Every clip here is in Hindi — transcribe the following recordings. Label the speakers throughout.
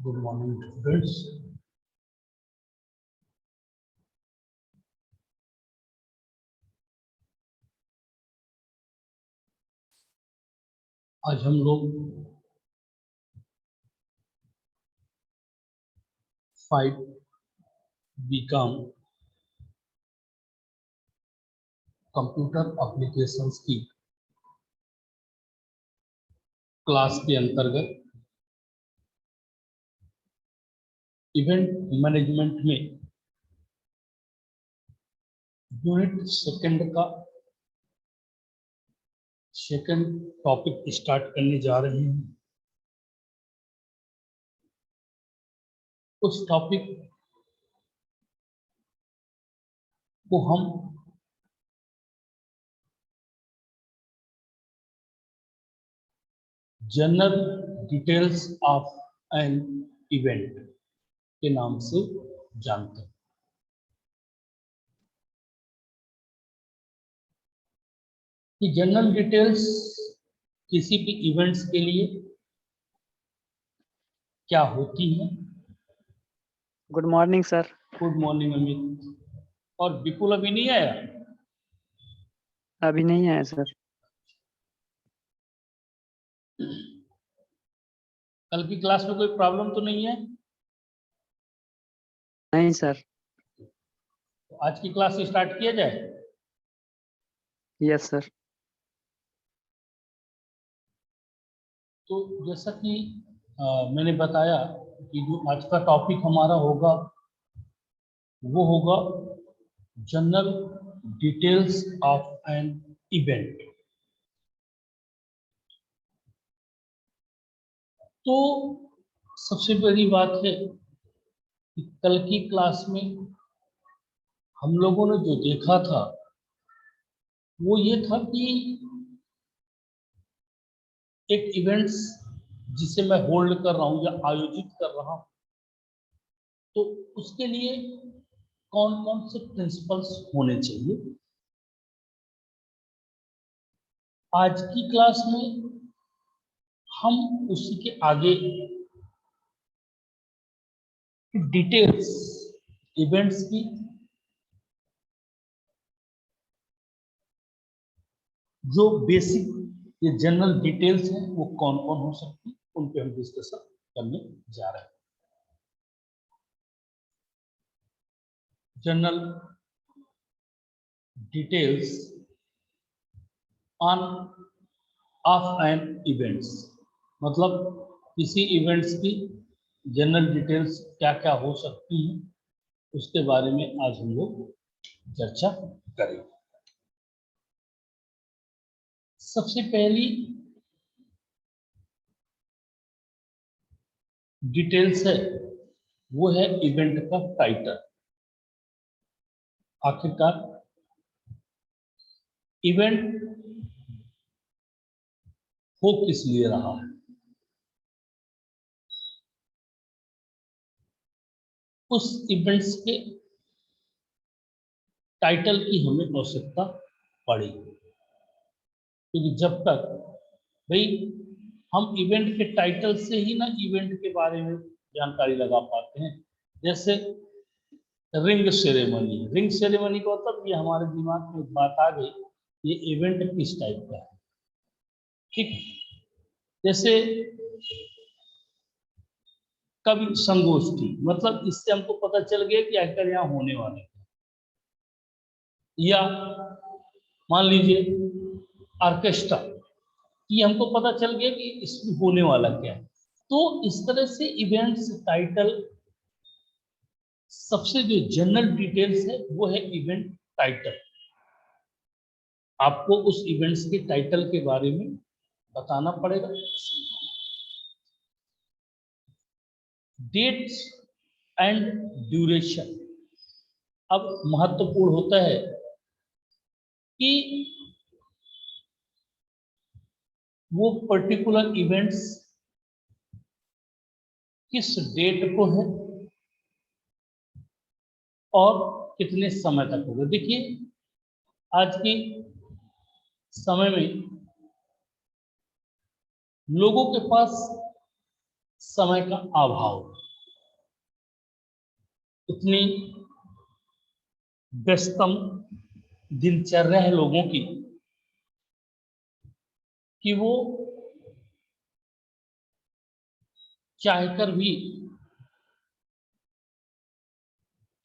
Speaker 1: Good morning, students. आज हम लोग 5 बीकॉम कंप्यूटर एप्लीकेशंस की क्लास के अंतर्गत इवेंट मैनेजमेंट में यूनिट सेकंड का सेकंड टॉपिक स्टार्ट करने जा रहे हैं। उस टॉपिक को हम general details of an event के नाम से जानते हैं। कि जनरल डिटेल्स किसी भी इवेंट्स के लिए क्या होती है।
Speaker 2: Good morning sir.
Speaker 1: Good morning Amit. और विपुल अभी नहीं आया?
Speaker 2: अभी नहीं आया सर।
Speaker 1: कल की क्लास में कोई प्रॉब्लम तो नहीं है?
Speaker 2: नहीं सर।
Speaker 1: तो आज की क्लास स्टार्ट किया जाए।
Speaker 2: Yes sir.
Speaker 1: तो जैसा कि मैंने बताया कि जो आज का टॉपिक हमारा होगा वो होगा general details of an event. तो सबसे बड़ी बात है कि कल की क्लास में हम लोगों ने जो देखा था वो ये था कि एक इवेंट्स जिसे मैं होल्ड कर रहा हूं या आयोजित कर रहा हूं तो उसके लिए कौन कौन से प्रिंसिपल्स होने चाहिए। आज की क्लास में हम उसी के आगे डिटेल्स इवेंट्स की जो बेसिक ये जनरल डिटेल्स हैं वो कौन कौन हो सकती है उन पे हम डिस्कशन करने जा रहे हैं। General details on of an events मतलब किसी इवेंट्स की जनरल डिटेल्स क्या क्या हो सकती हैं उसके बारे में आज हम लोग चर्चा करेंगे। सबसे पहली डिटेल्स है वो है इवेंट का टाइटल। आखिरकार इवेंट हो किस लिए रहा है, उस इवेंट्स के टाइटल की हमें आवश्यकता पड़ी। क्योंकि जब तक भाई हम इवेंट के टाइटल से ही ना इवेंट के बारे में जानकारी लगा पाते हैं। जैसे रिंग सेरेमनी, रिंग सेरेमनी का मतलब ये हमारे दिमाग में बात आ गई ये इवेंट किस टाइप का है। ठीक, जैसे कवि संगोष्ठी मतलब इससे हमको पता चल गया कि आखिर यहाँ होने वाले हैं। या मान लीजिए ऑर्केस्ट्रा, ये हमको पता चल गया कि इसमें होने वाला क्या है। तो इस तरह से इवेंट्स टाइटल सबसे जो जनरल डिटेल्स है वो है इवेंट टाइटल। आपको उस इवेंट्स के टाइटल के बारे में बताना पड़ेगा। डेट्स एंड ड्यूरेशन अब महत्वपूर्ण होता है कि वो पर्टिकुलर इवेंट्स किस डेट को है और कितने समय तक होगा। देखिए आज के समय में लोगों के पास समय का अभाव, इतनी व्यस्तम दिनचर्या है लोगों की कि वो चाहकर भी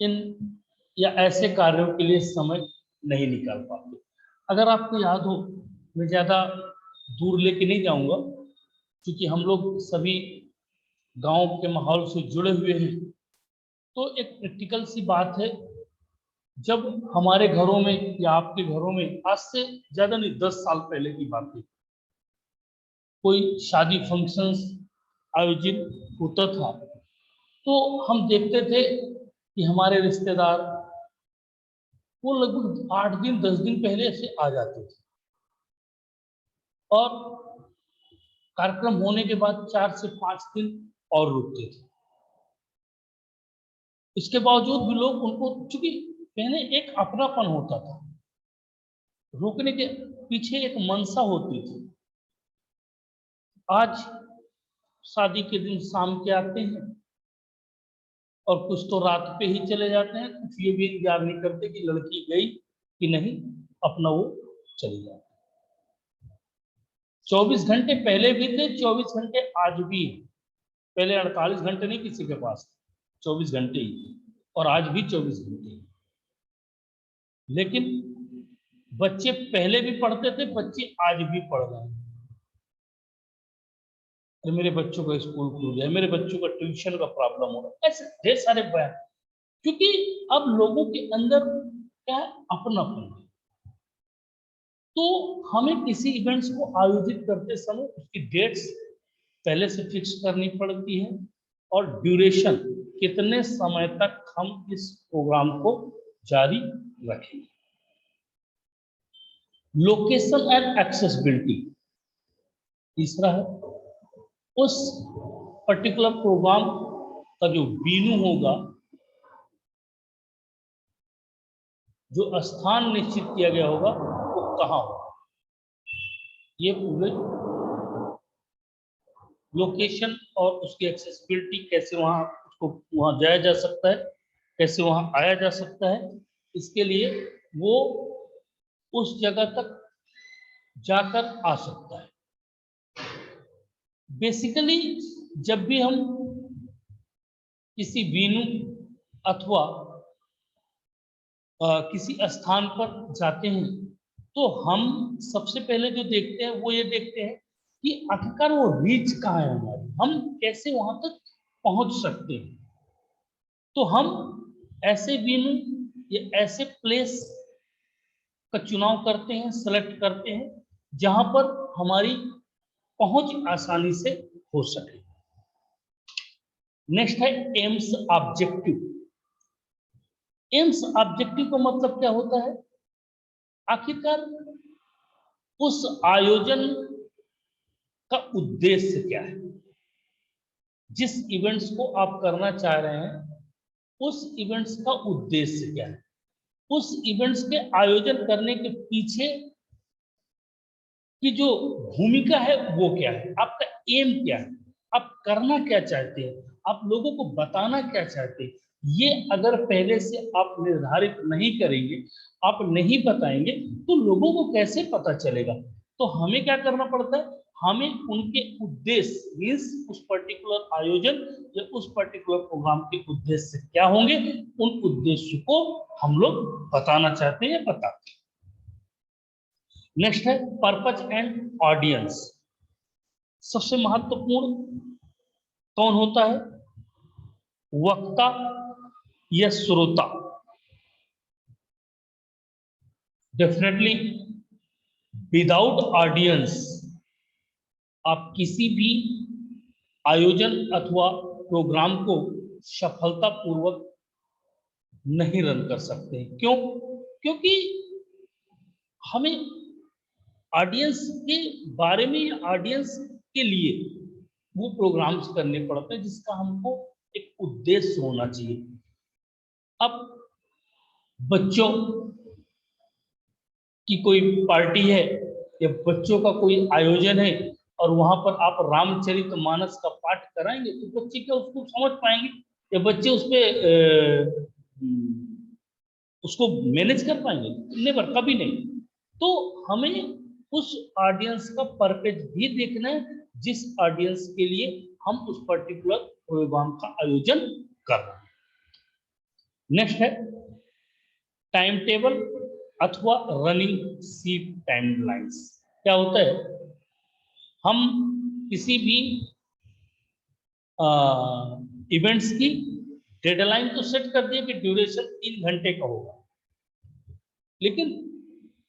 Speaker 1: इन या ऐसे कार्यों के लिए समय नहीं निकाल पाते। अगर आपको याद हो, मैं ज्यादा दूर लेके नहीं जाऊंगा क्योंकि हम लोग सभी गांव के माहौल से जुड़े हुए हैं। तो एक प्रैक्टिकल सी बात है, जब हमारे घरों में या आपके घरों में आज से ज्यादा नहीं 10 साल पहले की बात है, कोई शादी फंक्शंस आयोजित होता था तो हम देखते थे कि हमारे रिश्तेदार वो लगभग 8 दिन 10 दिन पहले से आ जाते थे और कार्यक्रम होने के बाद 4 से 5 दिन और रुकते थे। इसके बावजूद भी लोग उनको, चूंकि पहले एक अपनापन होता था, रुकने के पीछे एक मनसा होती थी। आज शादी के दिन शाम के आते हैं और कुछ तो रात पे ही चले जाते हैं, कुछ ये भी इंतजार नहीं करते कि लड़की गई कि नहीं, अपना वो चली जाती। 24 घंटे पहले भी थे, 24 घंटे आज भी। पहले 48 घंटे नहीं किसी के पास, 24 घंटे ही, और आज भी 24 घंटे ही। लेकिन बच्चे पहले भी पढ़ते थे, बच्चे आज भी पढ़ रहे हैं। तो मेरे बच्चों का स्कूल खुल गया, मेरे बच्चों का ट्यूशन का प्रॉब्लम हो रहा है, ऐसे ढेर सारे बयान। क्योंकि अब लोगों के अंदर क्या है, अपनापन है। तो हमें किसी इवेंट्स को आयोजित करते समय उसकी डेट्स पहले से फिक्स करनी पड़ती है और ड्यूरेशन, कितने समय तक हम इस प्रोग्राम को जारी रखेंगे। लोकेशन एंड एक्सेसिबिलिटी तीसरा है, उस पर्टिकुलर प्रोग्राम का जो वेन्यू होगा, जो स्थान निश्चित किया गया होगा, वो कहाँ होगा। ये पूरे लोकेशन और उसकी एक्सेसिबिलिटी, कैसे वहां उसको वहां जाया जा सकता है, कैसे वहां आया जा सकता है, इसके लिए वो उस जगह तक जाकर आ सकता है। बेसिकली जब भी हम किसी वेन्यू अथवा किसी स्थान पर जाते हैं तो हम सबसे पहले जो देखते हैं वो ये देखते हैं कि आखिरकार वो रीच कहाँ है हमारी, हम कैसे वहां तक पहुंच सकते हैं। तो हम ऐसे वेन्यू या ऐसे प्लेस का चुनाव करते हैं, सेलेक्ट करते हैं जहां पर हमारी पहुंच आसानी से हो सके। नेक्स्ट है एम्स ऑब्जेक्टिव। एम्स ऑब्जेक्टिव का मतलब क्या होता है, आखिरकार उस आयोजन का उद्देश्य क्या है। जिस इवेंट्स को आप करना चाह रहे हैं उस इवेंट्स का उद्देश्य क्या है, उस इवेंट्स के आयोजन करने के पीछे की जो भूमिका है वो क्या है, आपका एम क्या है, आप करना क्या चाहते हैं, आप लोगों को बताना क्या चाहते हैं। ये अगर पहले से आप निर्धारित नहीं करेंगे, आप नहीं बताएंगे तो लोगों को कैसे पता चलेगा। तो हमें क्या करना पड़ता है, हमें उनके उद्देश्य मीन्स उस पर्टिकुलर आयोजन या उस पर्टिकुलर प्रोग्राम के उद्देश्य क्या होंगे, उन उद्देश्य को हम लोग बताना चाहते हैं, बताते हैं। नेक्स्ट है पर्पज एंड ऑडियंस। सबसे महत्वपूर्ण कौन होता है, वक्ता या श्रोता। डेफिनेटली विदाउट ऑडियंस आप किसी भी आयोजन अथवा प्रोग्राम को सफलतापूर्वक नहीं रन कर सकते। क्यों? क्योंकि हमें ऑडियंस के बारे में, ऑडियंस के लिए वो प्रोग्राम्स करने पड़ते हैं जिसका हमको एक उद्देश्य होना चाहिए। अब बच्चों की कोई पार्टी है या बच्चों का कोई आयोजन है, और वहां पर आप रामचरितमानस का पाठ कराएंगे तो बच्चे क्या उसको समझ पाएंगे या बच्चे उस पे उसको मैनेज कर पाएंगे? नेवर, कभी नहीं। तो हमें उस ऑडियंस का पर्पज भी देखना है जिस ऑडियंस के लिए हम उस पर्टिकुलर प्रोग्राम का आयोजन कर रहे हैं। नेक्स्ट है टाइम टेबल अथवा रनिंग सीट टाइमलाइंस। क्या होता है, हम किसी भी इवेंट्स की डेडलाइन तो सेट कर दिए कि ड्यूरेशन 3 घंटे का होगा, लेकिन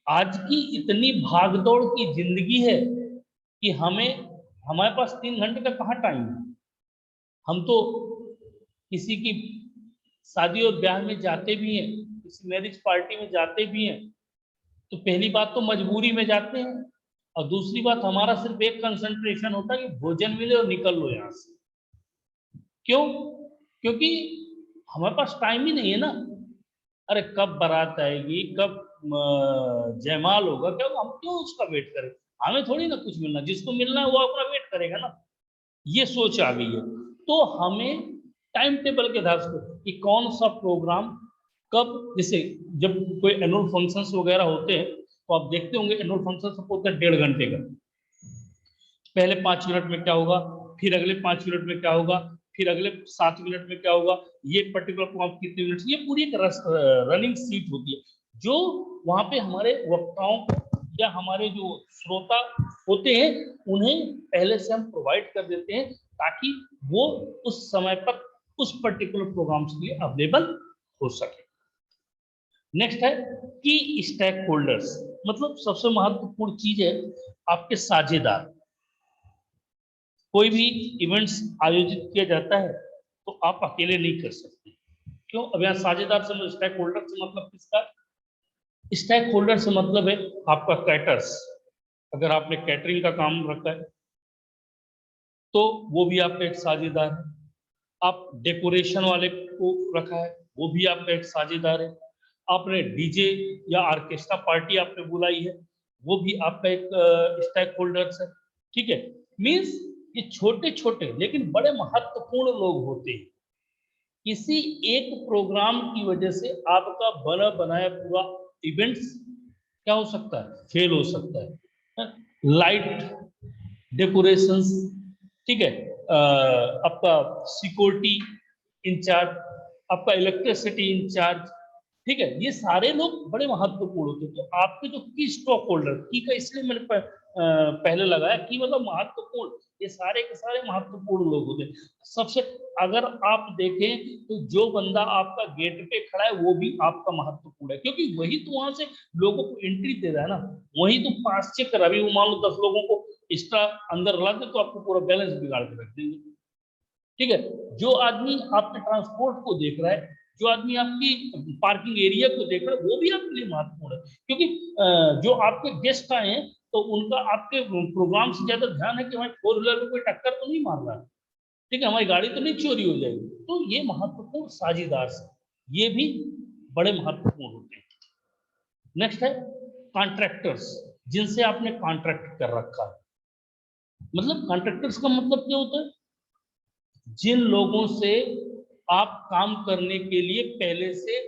Speaker 1: आज की इतनी भागदौड़ की जिंदगी है कि हमारे पास 3 घंटे का कहाँ टाइम है। हम तो किसी की शादी और ब्याह में जाते भी हैं, किसी मैरिज पार्टी में जाते भी हैं, तो पहली बात तो मजबूरी में जाते हैं और दूसरी बात हमारा सिर्फ एक कंसंट्रेशन होता है कि भोजन मिले और निकल लो यहाँ से। क्यों? क्योंकि हमारे पास टाइम ही नहीं है ना। अरे कब बारात आएगी, कब जयमाल होगा, क्या होगा, हम क्यों उसका वेट करें? हमें थोड़ी ना कुछ मिलना, जिसको मिलना है वो अपना वेट करेगा ना। ये सोच आ गई है। तो हमें टाइम टेबल के आधार से कि कौन सा प्रोग्राम कब, जैसे जब कोई एनुअल फंक्शंस वगैरह होते हैं तो आप देखते होंगे एनुअल फंक्शन सब होता है 1.5 घंटे का। पहले 5 मिनट में क्या होगा, फिर अगले 5 मिनट में क्या होगा, फिर अगले 7 मिनट में क्या होगा, ये पर्टिकुलर प्रोग्राम कितने मिनट, ये पूरी एक रनिंग सीट होती है जो वहां पे हमारे वक्ताओं को या हमारे जो श्रोता होते हैं उन्हें पहले से हम प्रोवाइड कर देते हैं ताकि वो उस समय पर उस पर्टिकुलर प्रोग्राम्स के लिए अवेलेबल हो सके। नेक्स्ट है की स्टेक होल्डर्स, मतलब सबसे महत्वपूर्ण चीज है आपके साझेदार। कोई भी इवेंट्स आयोजित किया जाता है तो आप अकेले नहीं कर सकते। क्यों? अब यहाँ साझेदार से, स्टेक होल्डर से मतलब किसका? स्टेक होल्डर से मतलब है आपका कैटर्स। अगर आपने कैटरिंग का काम रखा है तो वो भी आपका एक साझेदार है। आप डेकोरेशन वाले को रखा है, वो भी आपका एक साझेदार है। आपने डीजे या ऑर्केस्ट्रा पार्टी आपने बुलाई है, वो भी आपका एक स्टेक होल्डर्स है। ठीक है, मीन्स ये छोटे छोटे लेकिन बड़े महत्वपूर्ण लोग होते हैं। किसी एक प्रोग्राम की वजह से आपका बना बनाया पूरा इवेंट्स क्या हो सकता है, फेल हो सकता है। लाइट डेकोरेशंस, ठीक है, आपका सिक्योरिटी इंचार्ज, आपका इलेक्ट्रिसिटी इंचार्ज, ठीक है, ये सारे लोग बड़े महत्वपूर्ण होते हैं। तो आपके जो की स्टॉक होल्डर, की का इसलिए मैंने पहले लगाया कि मतलब महत्वपूर्ण, ये सारे के सारे महत्वपूर्ण लोग होते हैं। सबसे अगर आप देखें तो जो बंदा आपका गेट पे खड़ा है वो भी आपका महत्वपूर्ण है, क्योंकि वही तो वहां से लोगों को एंट्री दे रहा है ना, वही तो पास चेक कर। अभी वो मान लो 10 लोगों को एक्स्ट्रा अंदर ला दे तो आपको पूरा बैलेंस बिगाड़ के रख देंगे। ठीक है, जो आदमी आपके ट्रांसपोर्ट को देख रहा है, जो आदमी आपकी पार्किंग एरिया को देख रहा है, वो भी आपके लिए महत्वपूर्ण है। क्योंकि जो आपके गेस्ट आए हैं तो उनका आपके प्रोग्राम से ज्यादा ध्यान है कि हमारे 4 व्हीलर में कोई टक्कर तो नहीं मार रहा है, ठीक है, हमारी गाड़ी तो नहीं चोरी हो जाएगी। तो ये महत्वपूर्ण साझेदार से ये भी बड़े महत्वपूर्ण होते हैं। नेक्स्ट है कॉन्ट्रैक्टर्स, जिनसे आपने कॉन्ट्रैक्ट कर रखा है। मतलब कॉन्ट्रैक्टर्स का मतलब क्या होता है? जिन लोगों से आप काम करने के लिए पहले से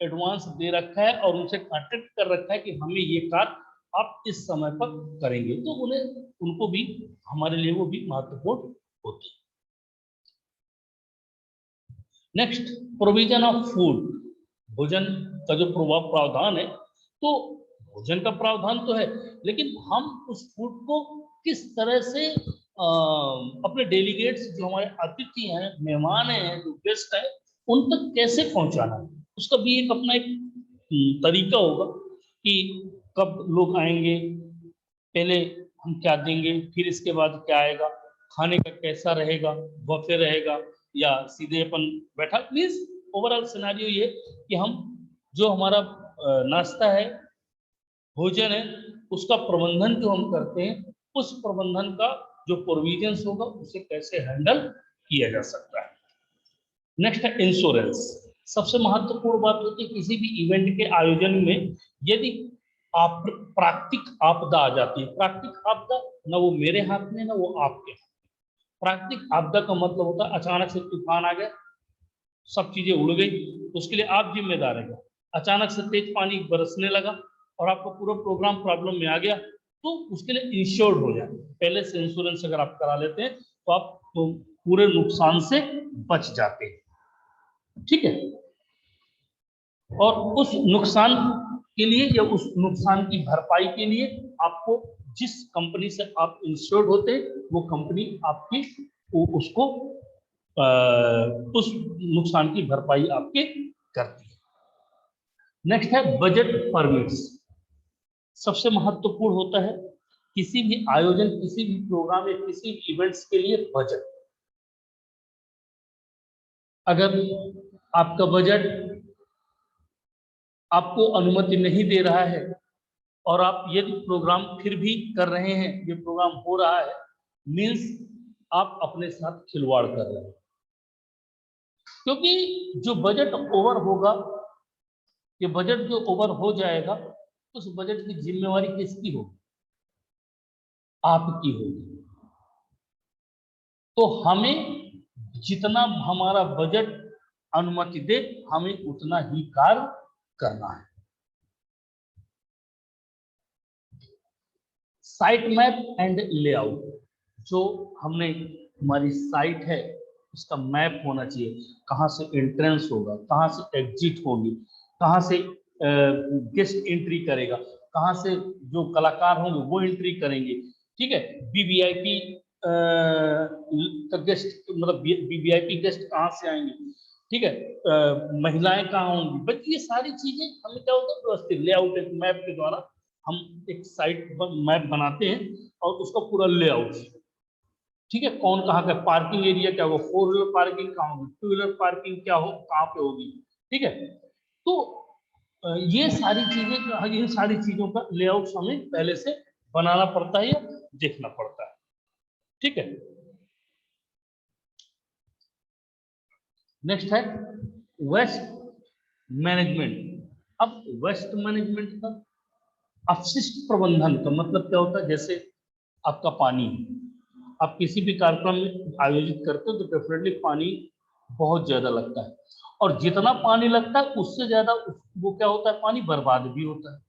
Speaker 1: एडवांस दे रखा है और उनसे कॉन्ट्रैक्ट कर रखा है कि हमें ये कार्य आप इस समय पर करेंगे, तो उनको भी हमारे लिए वो भी महत्वपूर्ण होती है। नेक्स्ट, प्रोविजन ऑफ फूड, भोजन का जो प्रावधान है, तो भोजन का प्रावधान तो है, लेकिन हम उस फूड को किस तरह से अपने डेलीगेट्स, जो हमारे अतिथि हैं, मेहमान हैं, जो गेस्ट हैं, उन तक कैसे पहुंचाना है, उसका भी एक अपना एक तरीका होगा कि कब लोग आएंगे, पहले हम क्या देंगे, फिर इसके बाद क्या आएगा, खाने का कैसा रहेगा, बफे रहेगा या सीधे अपन बैठा। प्लीज ओवरऑल सिनेरियो ये कि हम जो हमारा नाश्ता है, भोजन है, उसका प्रबंधन जो हम करते हैं, उस प्रबंधन का जो प्रोविजंस होगा उसे कैसे हैंडल किया जा सकता है। नेक्स्ट है इंश्योरेंस। सबसे महत्वपूर्ण बात होती है किसी भी इवेंट के आयोजन में, यदि प्राकृतिक आपदा आ जाती है। प्राकृतिक आपदा ना वो मेरे हाथ में ना वो आपके हाथ में। प्राकृतिक आपदा का मतलब होता है अचानक से तूफान आ गया, सब चीजें उड़ गई, तो उसके लिए आप जिम्मेदार है। अचानक से तेज पानी बरसने लगा और आपका पूरा प्रोग्राम प्रॉब्लम में आ गया, तो उसके लिए इंश्योर्ड हो जाए। पहले से इंश्योरेंस अगर आप करा लेते हैं तो आप तो पूरे नुकसान से बच जाते हैं। ठीक है, और उस नुकसान के लिए या उस नुकसान की भरपाई के लिए आपको जिस कंपनी से आप इंश्योर्ड होते हैं वो कंपनी आपकी उसको उस नुकसान की भरपाई आपके करती है। नेक्स्ट है बजट परमिट्स। सबसे महत्वपूर्ण होता है किसी भी आयोजन, किसी भी प्रोग्राम या किसी भी इवेंट्स के लिए बजट। अगर आपका बजट आपको अनुमति नहीं दे रहा है और आप यदि प्रोग्राम फिर भी कर रहे हैं, ये प्रोग्राम हो रहा है, मीन्स आप अपने साथ खिलवाड़ कर रहे हैं। क्योंकि जो बजट ओवर होगा, ये बजट जो ओवर हो जाएगा, उस बजट की जिम्मेवारी किसकी होगी? आपकी होगी। तो हमें जितना हमारा बजट अनुमति दे, हमें उतना ही कार्य करना है। साइट मैप एंड लेआउट, जो हमने हमारी साइट है उसका मैप होना चाहिए। कहाँ से एंट्रेंस होगा, कहाँ से एग्जिट होगी, कहाँ से गेस्ट एंट्री करेगा, कहाँ से जो कलाकार होंगे वो एंट्री करेंगे। ठीक है, वीवीआईपी गेस्ट, मतलब वीवीआईपी गेस्ट कहाँ से आएंगे। ठीक है, महिलाएं कहाँ होंगी, बस ये सारी चीजें हमें क्या होता है व्यवस्थित लेआउट एक मैप के द्वारा हम एक साइट मैप बनाते हैं और उसका पूरा लेआउट। ठीक है, कौन कहाँ का पार्किंग एरिया क्या होगा, 4 व्हीलर पार्किंग कहाँ होगी, 2 व्हीलर पार्किंग क्या हो कहाँ पे होगी। ठीक है, तो ये सारी चीजें, इन सारी चीजों का लेआउट हमें पहले से बनाना पड़ता है या देखना पड़ता है। ठीक है, नेक्स्ट है वेस्ट मैनेजमेंट। अब वेस्ट मैनेजमेंट का अपशिष्ट प्रबंधन का मतलब क्या होता है? जैसे आपका पानी, आप किसी भी कार्यक्रम में आयोजित करते हो तो डेफिनेटली पानी बहुत ज्यादा लगता है, और जितना पानी लगता है उससे ज्यादा वो क्या होता है, पानी बर्बाद भी होता है।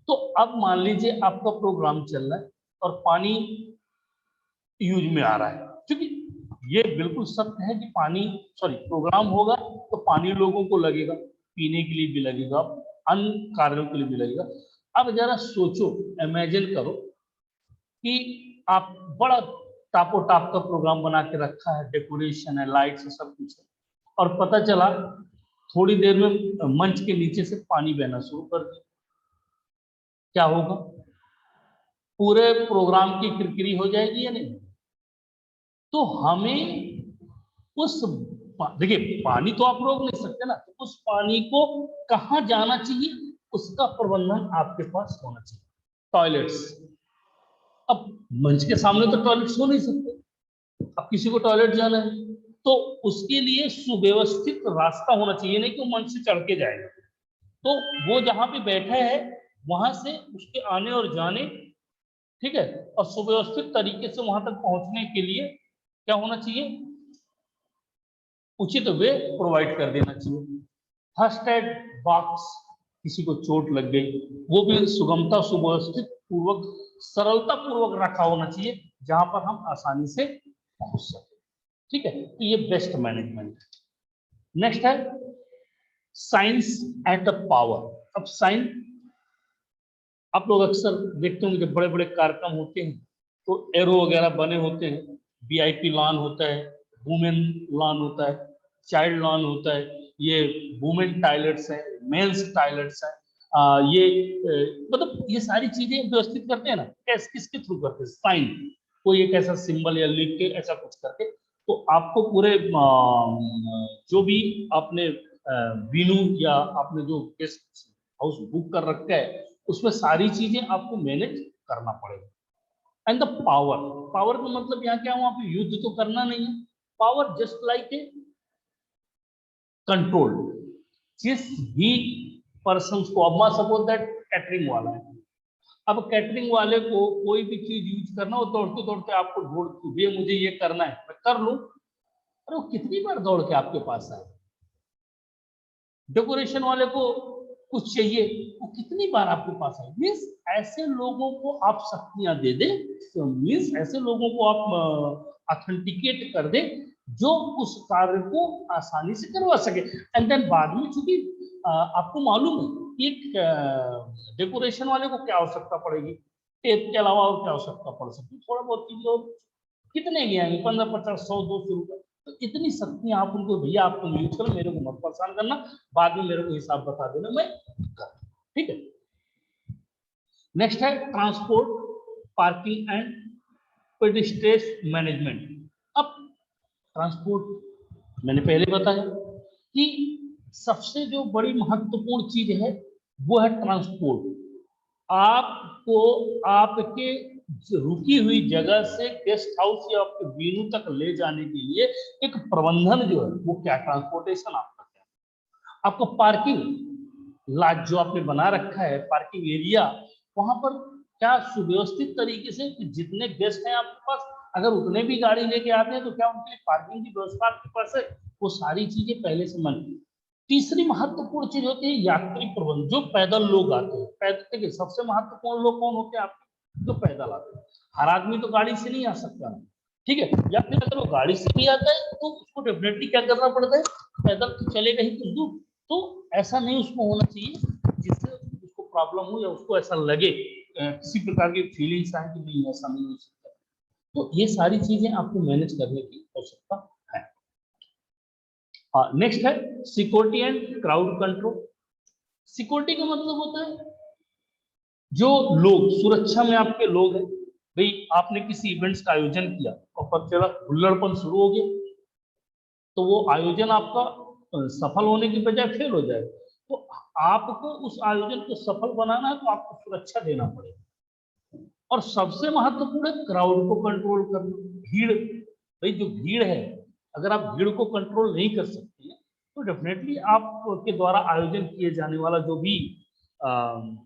Speaker 1: तो अब मान लीजिए आपका प्रोग्राम चल रहा है और पानी यूज में आ रहा है, क्योंकि ये बिल्कुल सत्य है कि पानी, सॉरी, प्रोग्राम होगा तो पानी लोगों को लगेगा, पीने के लिए भी लगेगा, अन्य कार्यों के लिए भी लगेगा। अब जरा सोचो, इमेजिन करो कि आप बड़ा टापो टाप का प्रोग्राम बना के रखा है, डेकोरेशन है, लाइट्स है, सब कुछ है, और पता चला थोड़ी देर में मंच के नीचे से पानी बहना शुरू कर दिया, क्या होगा? पूरे प्रोग्राम की किरकिरी हो जाएगी या नहीं? तो हमें उस देखिए, पानी तो आप रोक नहीं सकते ना, तो उस पानी को कहाँ जाना चाहिए उसका प्रबंधन आपके पास होना चाहिए। टॉयलेट्स, अब मंच के सामने तो टॉयलेट्स हो नहीं सकते, अब किसी को टॉयलेट जाना है तो उसके लिए सुव्यवस्थित रास्ता होना चाहिए, नहीं कि वो मंच से चढ़ के जाएगा। तो वो जहां पे बैठा है वहां से उसके आने और जाने, ठीक है, और सुव्यवस्थित तरीके से वहां तक पहुंचने के लिए क्या होना चाहिए? उचित वे प्रोवाइड कर देना चाहिए। फर्स्ट एड बॉक्स, किसी को चोट लग गई वो भी सुगमता, सुव्यवस्थित पूर्वक, सरलता पूर्वक रखा होना चाहिए जहां पर हम आसानी से पहुंच सके। ठीक है, तो ये बेस्ट मैनेजमेंट है। नेक्स्ट है साइंस एट द पावर। अब साइंस, आप लोग अक्सर देखते होंगे जब बड़े बड़े कार्यक्रम होते हैं तो एरो वगैरह बने होते हैं, वीआईपी लॉन होता है, वुमेन लॉन होता है, चाइल्ड लॉन होता है, ये वुमेन टॉयलेट्स है, मेंस टॉयलेट्स है, ये मतलब ये सारी चीजें व्यवस्थित करते हैं ना, कैसे, किसके थ्रू करते हैं? साइन, कोई एक ऐसा सिंबल या लिख के ऐसा कुछ करके, तो आपको पूरे जो भी आपने वीनू या आपने जो गेस्ट हाउस बुक कर रखा है उसमें सारी चीजें आपको मैनेज करना पड़ेगा। एंड द पावर, पावर का मतलब यहाँ क्या, वहां पे युद्ध तो करना नहीं है। Power just like a control, जिस भी पर्सन को, अब मान सपोज दैट कैटरिंग वाला है, अब कैटरिंग वाले को कोई भी चीज यूज करना हो, दौड़ते दौड़ते आपको ढूंढ, भैया मुझे ये करना है, मैं कर लूं। अरे वो कितनी बार दौड़ के आपके पास आए। डेकोरेशन वाले को कुछ चाहिए, वो कितनी बार आपके पास आए। मीन्स ऐसे लोगों को आप शक्तियां दे दे, तो मीन्स ऐसे लोगों को आप ऑथेंटिकेट कर दे जो उस कार्य को आसानी से करवा सके। एंड देन बाद में चूंकि आपको मालूम है कि एक डेकोरेशन वाले को क्या आवश्यकता पड़ेगी, टेप के अलावा और क्या आवश्यकता पड़ सकती है, थोड़ा बहुत चीज और कितने के आएंगे, 15, 50, 100, 200 रुपए। तो इतनी शक्तियां आप उनको, भैया आप तुम यूज करो, मेरे को मत परेशान करना, बाद में मेरे को हिसाब बता देना, मैं कर। ठीक है। नेक्स्ट है transport, parking and pedestrian management. अब ट्रांसपोर्ट मैंने पहले बताया कि सबसे जो बड़ी महत्वपूर्ण चीज है वो है ट्रांसपोर्ट। आपको आपके रुकी हुई जगह से गेस्ट हाउस या आपके वेन्यू तक ले जाने के लिए एक प्रबंधन जो है वो क्या, ट्रांसपोर्टेशन आपका क्या। आपको पार्किंग लाट जो आपने बना रखा है, पार्किंग एरिया, वहां पर क्या सुव्यवस्थित तरीके से जितने गेस्ट हैं आपके पास, अगर उतने भी गाड़ी लेके आते हैं तो क्या उनके लिए पार्किंग की व्यवस्था आपके पास है, वो सारी चीजें पहले से मन। तीसरी महत्वपूर्ण चीज होती है यात्री प्रबंध, जो पैदल लोग आते हैं। पैदल देखिए सबसे महत्वपूर्ण लोग कौन होते हैं आपके, जो पैदल आते हैं। हर आदमी तो गाड़ी से नहीं आ सकता, ठीक है, या फिर अगर वो गाड़ी से भी आता है तो उसको डेफिनेटली क्या करना पड़ता है, पैदल तो चलेगा ही कुछ दूर। तो ऐसा नहीं उसको होना चाहिए जिससे उसको प्रॉब्लम हो या उसको ऐसा लगे किसी प्रकार की फीलिंग्स आए कि नहीं ऐसा नहीं हो सकता। तो ये सारी चीजें आपको मैनेज करने की आवश्यकता है। नेक्स्ट है security and crowd control. Security का मतलब होता है जो लोग, सुरक्षा में आपके लोग हैं। भाई आपने किसी इवेंट्स का आयोजन किया और पता चला हुल्लड़पन शुरू हो गया, तो वो आयोजन आपका सफल होने की बजाय फेल हो जाए। तो आपको उस आयोजन को सफल बनाना है तो आपको सुरक्षा देना पड़ेगा। और सबसे महत्वपूर्ण है क्राउड को कंट्रोल करना, भीड़। भाई जो भीड़ है, अगर आप भीड़ को कंट्रोल नहीं कर सकते हैं तो डेफिनेटली आपके द्वारा आयोजन किए जाने वाला जो भी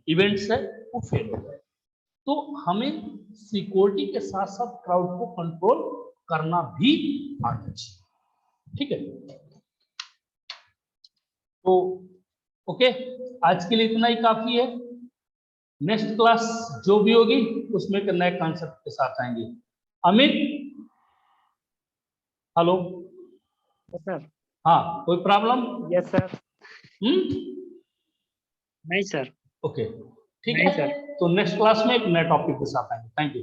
Speaker 1: इवेंट्स है वो फेल हो जाए। तो हमें सिक्योरिटी के साथ साथ क्राउड को कंट्रोल करना भी आना चाहिए। ठीक है, तो ओके, आज के लिए इतना ही काफी है। नेक्स्ट क्लास जो भी होगी उसमें एक नए कॉन्सेप्ट के साथ आएंगे। अमित, हेलो।
Speaker 2: सर।
Speaker 1: हाँ, कोई प्रॉब्लम?
Speaker 2: Yes sir. नहीं सर।
Speaker 1: ओके, ठीक
Speaker 2: नहीं
Speaker 1: है,
Speaker 2: सर।
Speaker 1: तो नेक्स्ट क्लास में एक नए टॉपिक के साथ आएंगे। Thank you.